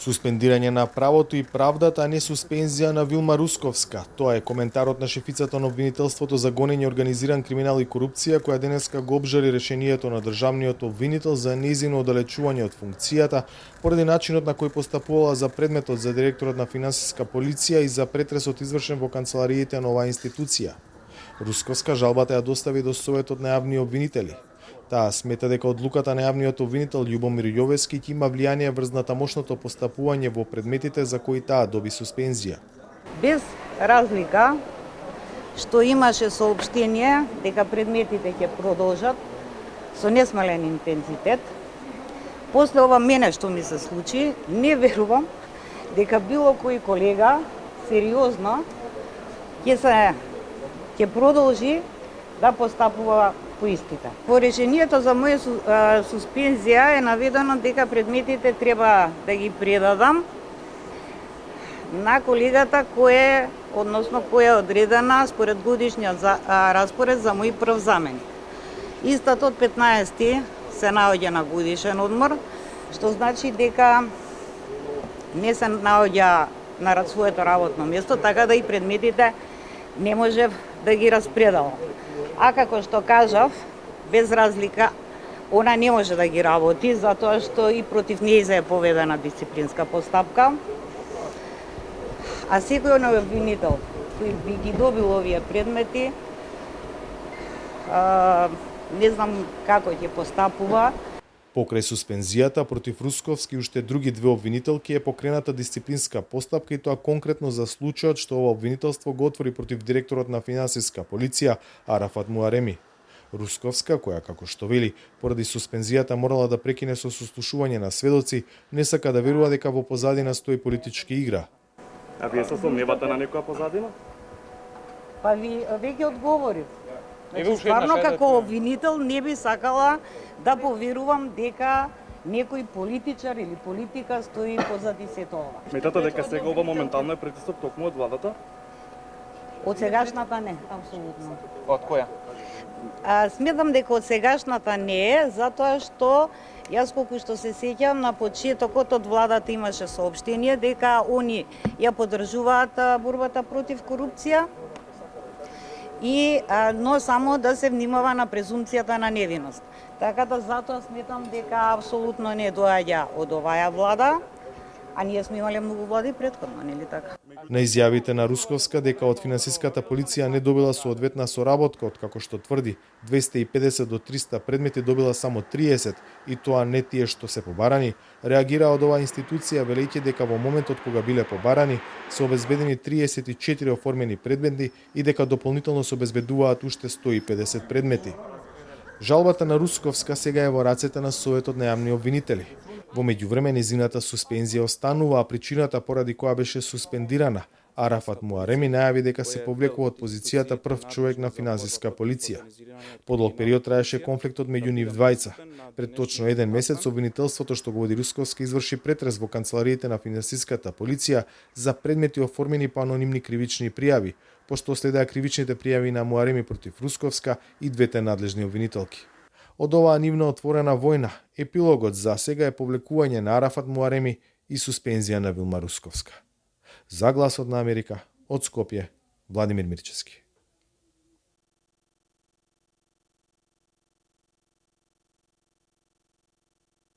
Суспендирање на правото и правдата, а не суспензија на Вилма Русковска. Тоа е коментарот на шефицата на обвинителството за гонење организиран криминал и корупција, која денеска го обжали решението на државниот обвинител за нејзино оддалечување од функцијата поради начинот на кој постапувала за предметот за директорот на финансиска полиција и за претресот извршен во канцелариите на оваа институција. Русковска жалбата ја достави до Советот на јавни обвинители. Таа смета дека одлуката на јавниот обвинител Љубомир Јовевски ќе има влијание врз натамошното постапување во предметите за кои таа доби суспензија. Без разлика што имаше соопштение дека предметите ќе продолжат со несмален интензитет, после ова мене што ми се случи, не верувам дека било кој колега сериозно ќе продолжи да постапува по истите. Во решението за моја суспензија е наведено дека предметите треба да ги предадам на колегата која е одредена според годишниот распоред за мој прв заменик. Истатот 15 се наоѓа на годишен одмор, што значи дека не се наоѓа на своето работно место, така да и предметите не можев да ги распредалам. А како што кажав, без разлика, она не може да ги работи, затоа што и против нејзе е поведена дисциплинска постапка. А секој обвинител кој би ги добил овие предмети, не знам како ќе постапува. Покрај суспензијата против Русковски уште други две обвинителки е покрената дисциплинска постапка и тоа конкретно за случајот што ова обвинителство го отвори против директорот на финансиска полиција Арафат Муареми. Русковска, која како што вели, поради суспензијата морала да прекине со сослушување на сведоци, не сака да верува дека во позадина стои политички игра. А вие се сомневате на некоја позадина? Па ви веќе одговорив. Значи, стварно како обвинител не би сакала да поверувам дека некој политичар или политика стои позади сето ова. Сметате дека сега ова моментално е притисок токму од владата? Од сегашната не, апсолутно. Од која? Сметам дека од сегашната не е, затоа што јас колку што се сеќавам на почетокот од владата имаше соопштение дека они ја поддржуваат борбата против корупција, но само да се внимава на презумпцијата на невиност. Така да затоа сметам дека апсолутно не доаѓа од оваа влада, а ние сме имале многу влади претходно, нели така? На изјавите на Русковска дека од финансиската полиција не добила соодветна соработка, од како што тврди 250 до 300 предмети добила само 30 и тоа не тие што се побарани, реагира од оваа институција велејќи дека во моментот кога биле побарани се обезбедени 34 оформени предмети и дека дополнително се обезбедуваат уште 150 предмети. Жалбата на Русковска сега е во рацете на Советот на јавни обвинители. Во меѓувреме нејзината суспензија останува, а причината поради која беше суспендирана, Арафат Муареми најави дека се повлекува од позицијата прв човек на финансиска полиција. Подолг период траеше конфликтот меѓу нив двајца. Пред точно еден месец обвинителството што го води Русковски изврши претрес во канцелариите на финансиската полиција за предмети оформени по анонимни кривични пријави, пошто следеа кривичните пријави на Муареми против Русковска и двете надлежни обвинителки. Од оваа нивна отворена војна, епилогот за сега е повлекување на Арафат Муареми и суспензија на Вилма Русковска. За Гласот на Америка, од Скопје, Владимир Мирчевски.